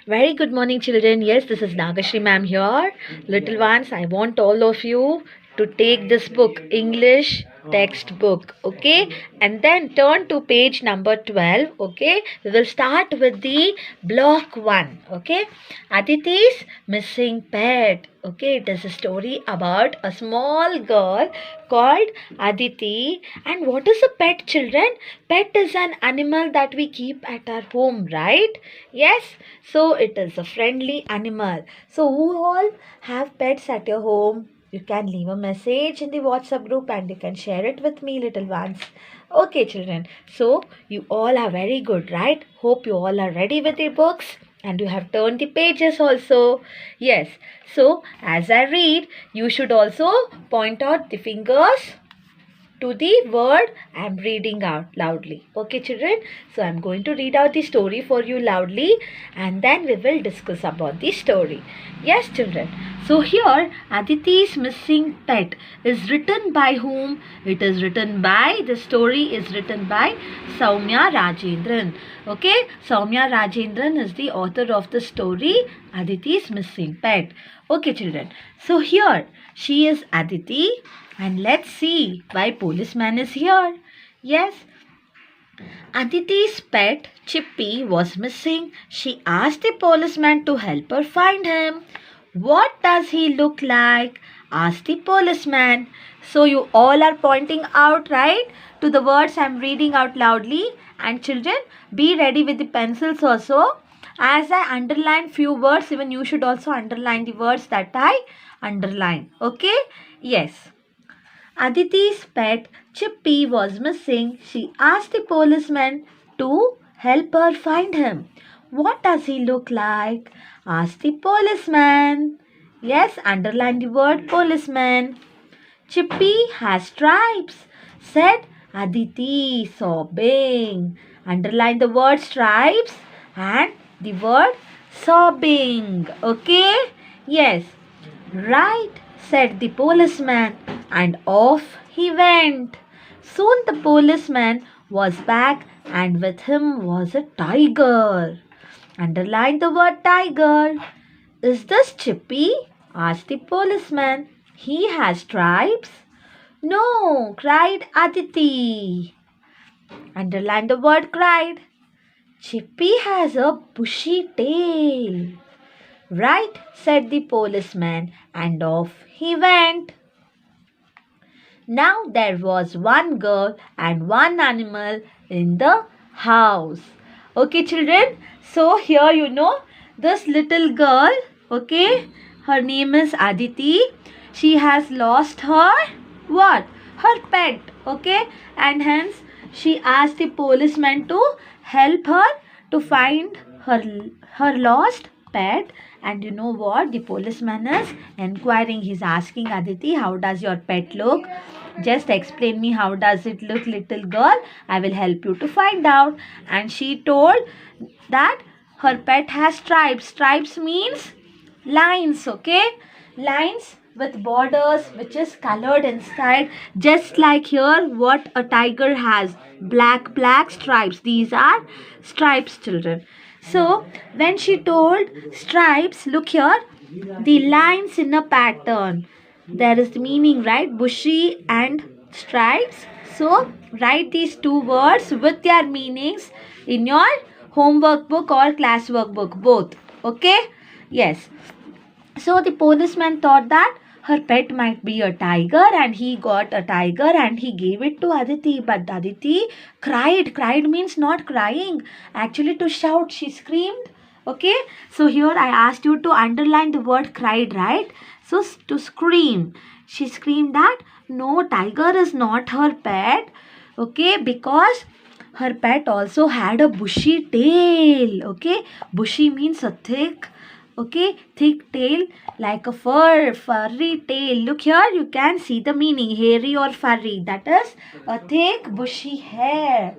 Very good morning, children. Yes, this is Nagashri ma'am here. Little ones, I want all of you to take this book, English textbook, okay? And then turn to page number 12, okay? We will start with the block 1, okay? Aditi's missing pet, okay? It is a story about a small girl called Aditi. And what is a pet, children? Pet is an animal that we keep at our home, right? Yes, so it is a friendly animal. So who all have pets at your home? You can leave a message in the WhatsApp group and you can share it with me, little ones. Okay, children. So you all are very good, right? Hope you all are ready with your books and you have turned the pages also. Yes. So as I read, you should also point out the fingers to the word I am reading out loudly. Okay, children? So I am going to read out the story for you loudly and then we will discuss about the story. Yes, children. So here, Aditi's missing pet is written by whom? It is written by, the story is written by Soumya Rajendran. Okay, Soumya Rajendran is the author of the story Aditi's missing pet. Okay, children. So here, she is Aditi. And let's see why policeman is here. Yes, Aditi's pet Chippy was missing. She asked the policeman to help her find him. What does he look like? Asked the policeman. So you all are pointing out, right, to the words I am reading out loudly. And children, be ready with the pencils also. As I underline few words, even you should also underline the words that I underline. Okay? Yes. Aditi's pet Chippy was missing. She asked the policeman to help her find him. What does he look like? Asked the policeman. Yes, underline the word policeman. Chippy has stripes, said Aditi, sobbing. Underline the word stripes and the word sobbing. Okay? Yes. Right, said the policeman, and off he went. Soon the policeman was back, and with him was a tiger. Underline the word tiger. Is this Chippy? Asked the policeman. He has stripes. No, cried Aditi. Underline the word cried. Chippy has a bushy tail. Right, said the policeman, and off he went. Now there was one girl and one animal in the house. Okay, children. So here this little girl, okay, her name is Aditi. She has lost her what? Her pet, okay, and hence she asked the policeman to help her to find her lost pet. And you know what? The policeman is inquiring. He's asking Aditi, how does your pet look? Just explain me how does it look, little girl. I will help you to find out. And she told that her pet has stripes. Stripes means lines, okay? Lines with borders which is colored inside, just like here what a tiger has, black stripes. These are stripes, children. So when she told stripes, look here, the lines in a pattern, there is the meaning, right? Bushy and stripes. So write these two words with their meanings in your homework book or classwork book, both. Okay? Yes. So the policeman thought that her pet might be a tiger, and he got a tiger and he gave it to Aditi. But Aditi cried. Cried means not crying. Actually to shout. She screamed. Okay. So here I asked you to underline the word cried, right? So to scream. She screamed that no, tiger is not her pet. Okay. Because her pet also had a bushy tail. Okay. Bushy means a thick, okay, thick tail, like a furry tail. Look here, you can see the meaning, hairy or furry. That is a thick bushy hair.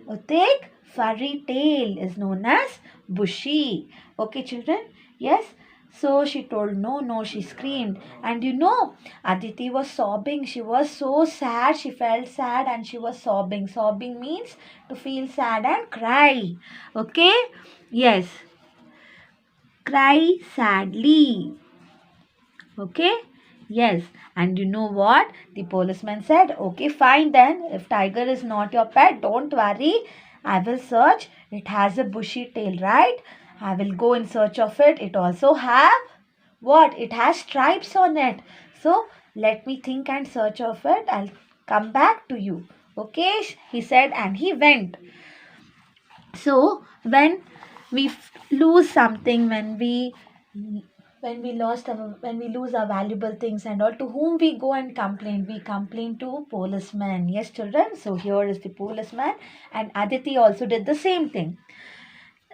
A thick furry tail is known as bushy. Okay, children? Yes. So she told no, she screamed. And Aditi was sobbing. She was so sad. She felt sad and she was sobbing. Sobbing means to feel sad and cry. Okay? Yes. cry sadly. Okay? Yes. And you know what? The policeman said, okay, fine then. If tiger is not your pet, don't worry. I will search. It has a bushy tail, right? I will go in search of it. It also have what? It has stripes on it. So let me think and search of it. I'll come back to you. Okay? He said, and he went. So when we lose something, when we lose our valuable things and all, to whom we go and complain? We complain to policeman. Yes, children. So here is the policeman, and Aditi also did the same thing.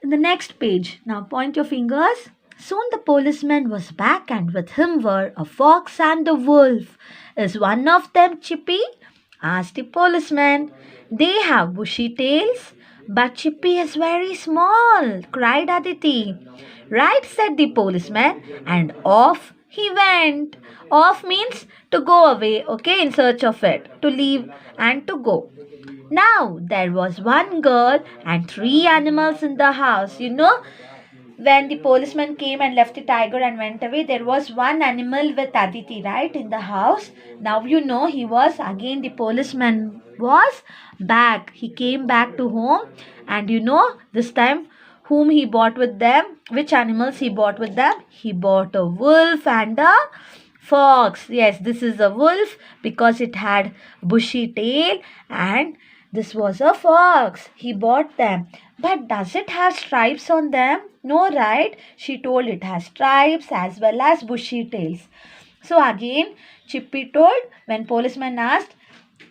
In the next page, now point your fingers. Soon the policeman was back, and with him were a fox and a wolf. Is one of them Chippy? Asked the policeman. They have bushy tails, but Chippy is very small, cried Aditi. Right, said the policeman, and off he went. Off means to go away, okay, in search of it, to leave and to go. Now there was one girl and three animals in the house. You know, when the policeman came and left the tiger and went away, there was one animal with Aditi, right, in the house. Now you know he was again, the policeman was back. He came back to home, and you know this time whom he bought with them, which animals he bought with them. He bought a wolf and a fox. Yes, this is a wolf because it had bushy tail, and this was a fox. He bought them. But does it have stripes on them? No, right? She told it has stripes as well as bushy tails. So again, Chippy told, when policeman asked,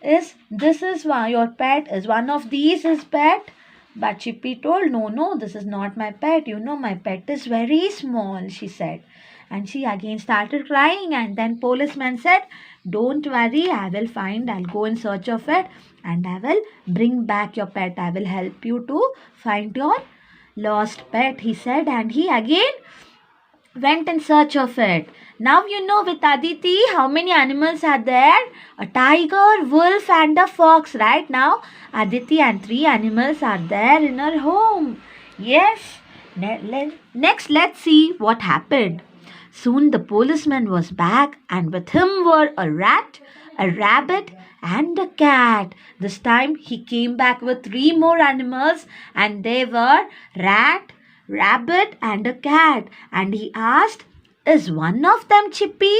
is this is your pet? Is one of these his pet? But Chippy told, no, this is not my pet. You know, my pet is very small, she said. And she again started crying, and then policeman said, don't worry, I'll go in search of it, and I will bring back your pet. I will help you to find your lost pet, he said, and he again went in search of it. Now you know with Aditi how many animals are there? A tiger, wolf and a fox. Right now Aditi and three animals are there in her home. Yes. Next let's see what happened. Soon the policeman was back, and with him were a rat, a rabbit and a cat. This time he came back with three more animals, and they were rat, rabbit and a cat. And he asked, is one of them Chippy?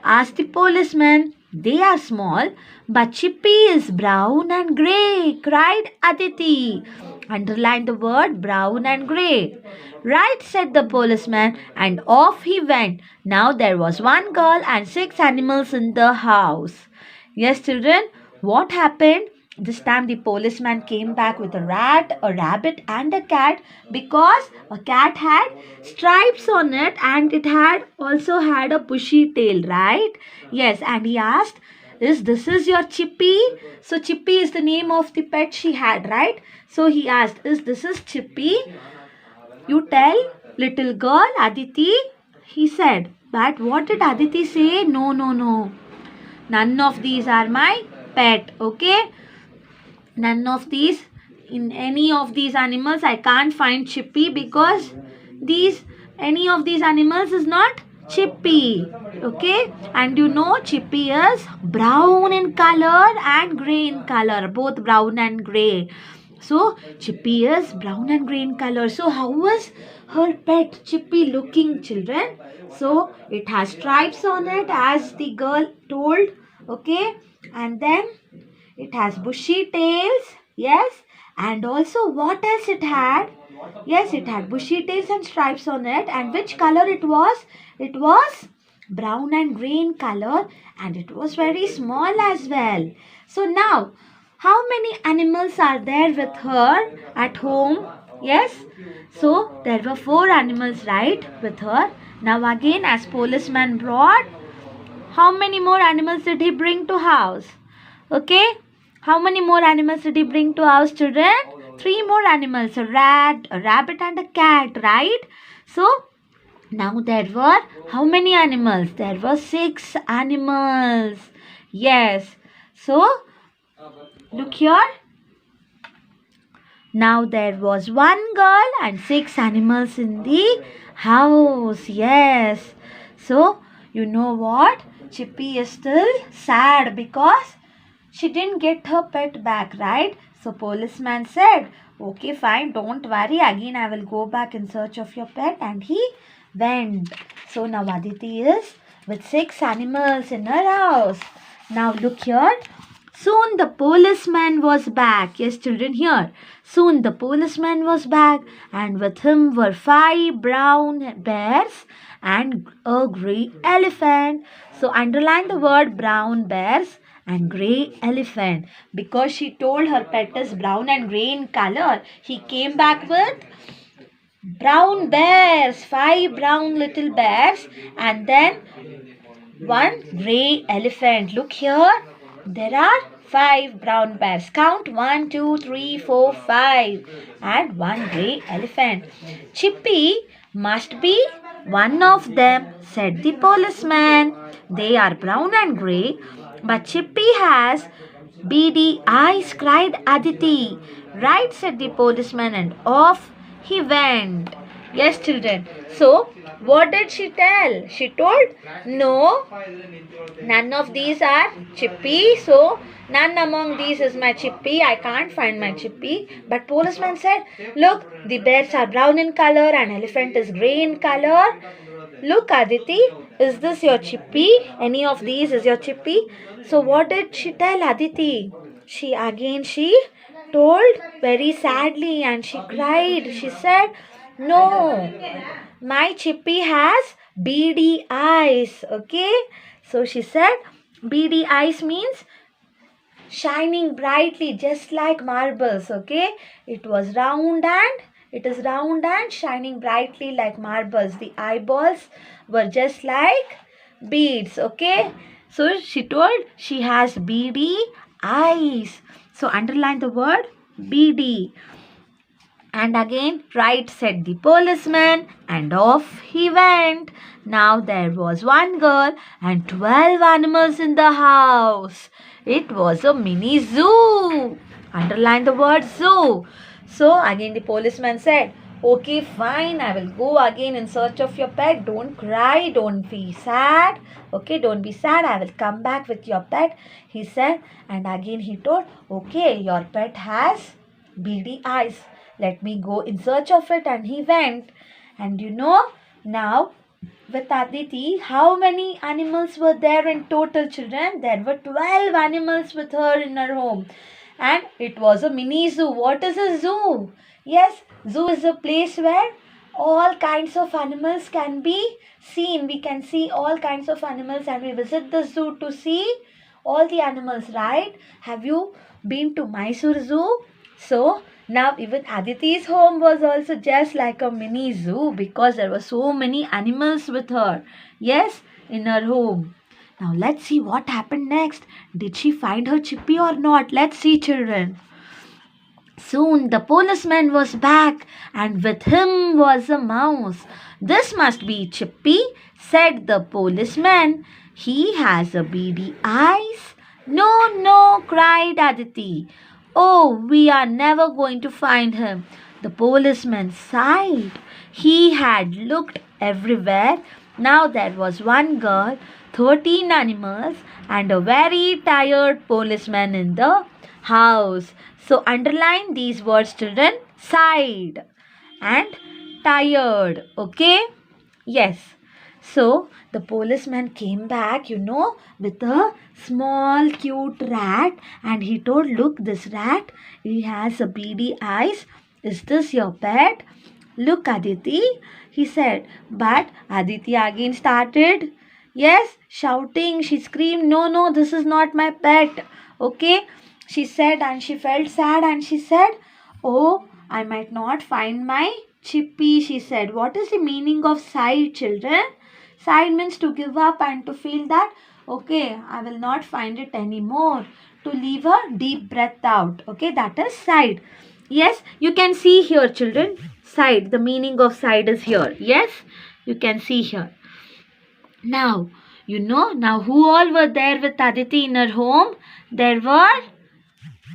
Asked the policeman. They are small, but Chippy is brown and grey, cried Aditi. Underline the word brown and grey. Right, said the policeman, and off he went. Now there was one girl and six animals in the house. Yes, children, what happened? This time the policeman came back with a rat, a rabbit and a cat, because a cat had stripes on it and it had also had a bushy tail, right? Yes, and he asked, is this is your Chippy? So Chippy is the name of the pet she had, right? So he asked, is this is Chippy? You tell, little girl, Aditi, he said. But what did Aditi say? No. None of these are my pet, okay? None of these, in any of these animals, I can't find Chippy, because any of these animals is not Chippy, okay? And you know Chippy is brown in color and grey in color, both brown and grey. So Chippy is brown and grey in color. So how was her pet Chippy looking, children? So it has stripes on it, as the girl told, okay? And then it has bushy tails, yes. And also what else it had? Yes, it had bushy tails and stripes on it. And which color it was? It was brown and grey in color, and it was very small as well. So now, how many animals are there with her at home? Yes. So there were four animals, right, with her. Now again, as policeman brought, how many more animals did he bring to house? Okay. How many more animals did he bring to house, children? Three more animals, a rat, a rabbit and a cat, right? So now there were how many animals? There were 6 animals. Yes. So look here. Now there was one girl and 6 animals in the house. Yes. So, you know what? Chippy is still sad because she didn't get her pet back, right? So policeman said, okay, fine, don't worry. Again, I will go back in search of your pet. And he went. So now Aditi is with 6 animals in her house. Now look here. Soon the policeman was back. Yes, children, here. Soon the policeman was back, and with him were 5 brown bears and a grey elephant. So underline the word brown bears and grey elephant. Because she told her pet is brown and grey in color, he came back with brown bears, 5 brown little bears, and then one grey elephant. Look here. There are 5 brown bears. Count 1, 2, 3, 4, 5. And one grey elephant. Chippy must be one of them, said the policeman. They are brown and grey, but Chippy has beady eyes, cried Aditi. Right, said the policeman, and off he went. Yes, children. So, what did she tell? She told, no, none of these are Chippy. So, none among these is my Chippy. I can't find my Chippy. But policeman said, look, the bears are brown in color and elephant is grey in color. Look, Aditi, is this your Chippy? Any of these is your Chippy? So, what did she tell Aditi? She told very sadly and she cried. She said, no, my Chippy has beady eyes. Okay. So she said, beady eyes means shining brightly just like marbles. Okay. It is round and shining brightly like marbles. The eyeballs were just like beads. Okay. So she told she has beady eyes. So underline the word beady. And again, right, said the policeman, and off he went. Now there was one girl and 12 animals in the house. It was a mini zoo. Underline the word zoo. So again the policeman said, okay, fine, I will go again in search of your pet. Don't cry, don't be sad. Okay, don't be sad. I will come back with your pet, he said. And again he told, okay, your pet has beady eyes. Let me go in search of it. And he went. And you know, now with Aditi, how many animals were there in total, children? There were 12 animals with her in her home. And it was a mini zoo. What is a zoo? Yes, zoo is a place where all kinds of animals can be seen. We can see all kinds of animals and we visit the zoo to see all the animals, right? Have you been to Mysore Zoo? So, now even Aditi's home was also just like a mini zoo because there were so many animals with her. Yes, in her home. Now let's see what happened next. Did she find her Chippy or not? Let's see, children. Soon the policeman was back and with him was a mouse. This must be Chippy, said the policeman. He has a beady eyes. No, no, cried Aditi. Oh, we are never going to find him. The policeman sighed. He had looked everywhere. Now there was one girl, 13 animals, and a very tired policeman in the house. So underline these words, children. Sighed and tired. Okay? Yes. So the policeman came back, with a small cute rat, and he told, look, this rat, he has a beady eyes. Is this your pet? Look, Aditi, he said. But Aditi again started, yes, shouting. She screamed, no, no, this is not my pet. Okay, she said, and she felt sad and she said, oh, I might not find my Chippy, she said. What is the meaning of sigh, children? Sigh means to give up and to feel that, okay, I will not find it anymore. To leave a deep breath out. Okay, that is sighed. Yes, you can see here, children. Sighed. The meaning of sighed is here. Yes, you can see here. Now, now who all were there with Aditi in her home? There were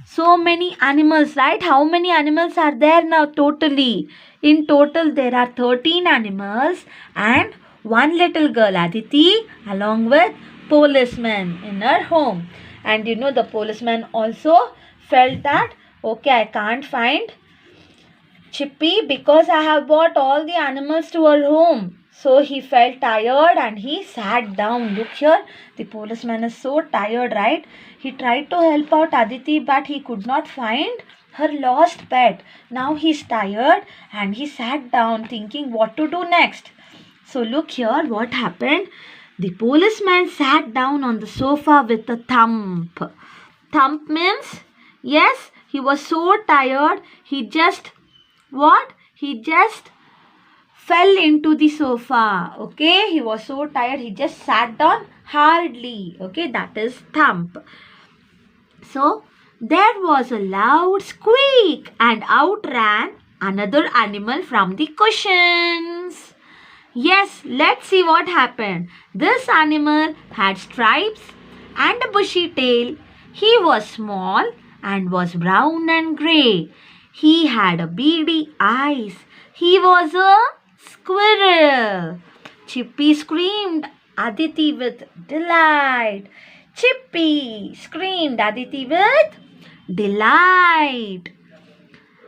so many animals, right? How many animals are there now totally? In total, there are 13 animals and one little girl, Aditi, along with policeman in her home. And you know, the policeman also felt that, okay, I can't find Chippy because I have brought all the animals to her home. So he felt tired and he sat down. Look here, the policeman is so tired, right? He tried to help out Aditi but he could not find her lost pet. Now he's tired and he sat down thinking what to do next. So look here what happened. The policeman sat down on the sofa with a thump. Thump means, yes, he was so tired he just what? He just fell into the sofa. Okay, he was so tired he just sat down hardly. Okay, that is thump. So there was a loud squeak and out ran another animal from the cushions. Yes, let's see what happened. This animal had stripes and a bushy tail. He was small and was brown and grey. He had a beady eyes. He was a squirrel. Chippy screamed Aditi with delight. Chippy screamed Aditi with delight.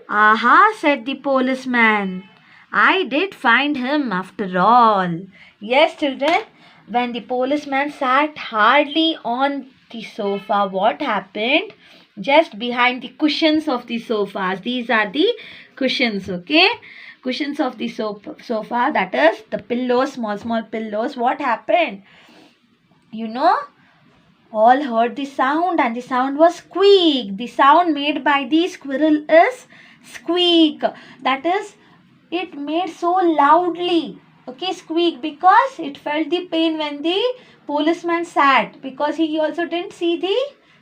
Aha, said the policeman. I did find him after all. Yes, children, when the policeman sat hardly on the sofa, what happened? Just behind the cushions of the sofas. These are the cushions, okay? Cushions of the sofa, that is the pillows, small pillows. What happened? You know, all heard the sound and the sound was squeak. The sound made by the squirrel is squeak. That is, it made so loudly. Okay, squeak, because it felt the pain when the policeman sat, because he also didn't see the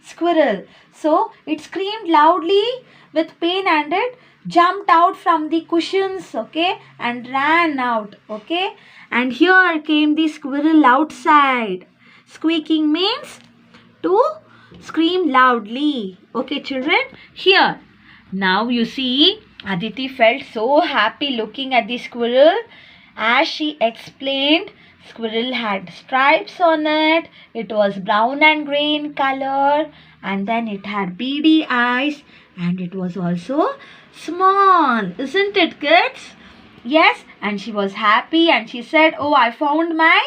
squirrel. So it screamed loudly with pain and it jumped out from the cushions, okay, and ran out, okay. And here came the squirrel outside. Squeaking means to scream loudly. Okay, children, here. Now you see, Aditi felt so happy looking at the squirrel. As she explained, squirrel had stripes on it. It was brown and grey in color. And then it had beady eyes. And it was also small. Isn't it, kids? Yes, and she was happy and she said, oh, I found my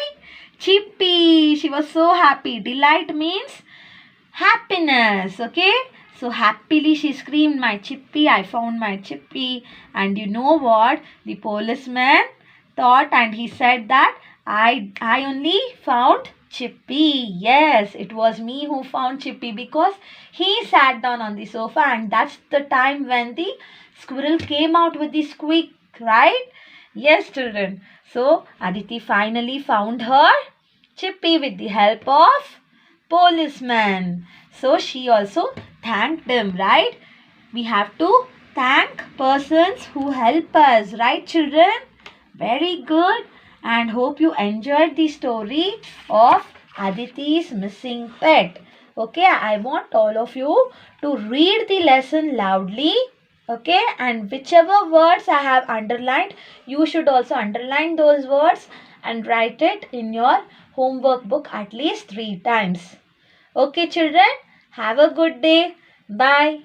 Chippy. She was so happy. Delight means happiness, okay? So happily she screamed, my Chippy, I found my Chippy. And you know what? The policeman thought and he said that I only found Chippy. Yes, it was me who found Chippy because he sat down on the sofa and that's the time when the squirrel came out with the squeak, right? Yes, children. So Aditi finally found her Chippy with the help of policeman. So she also thanked him, right? We have to thank persons who help us, right, children? Very good. And hope you enjoyed the story of Aditi's missing pet. Okay, I want all of you to read the lesson loudly. Okay, and whichever words I have underlined, you should also underline those words and write it in your homework book at least 3 times. Okay, children, have a good day. Bye.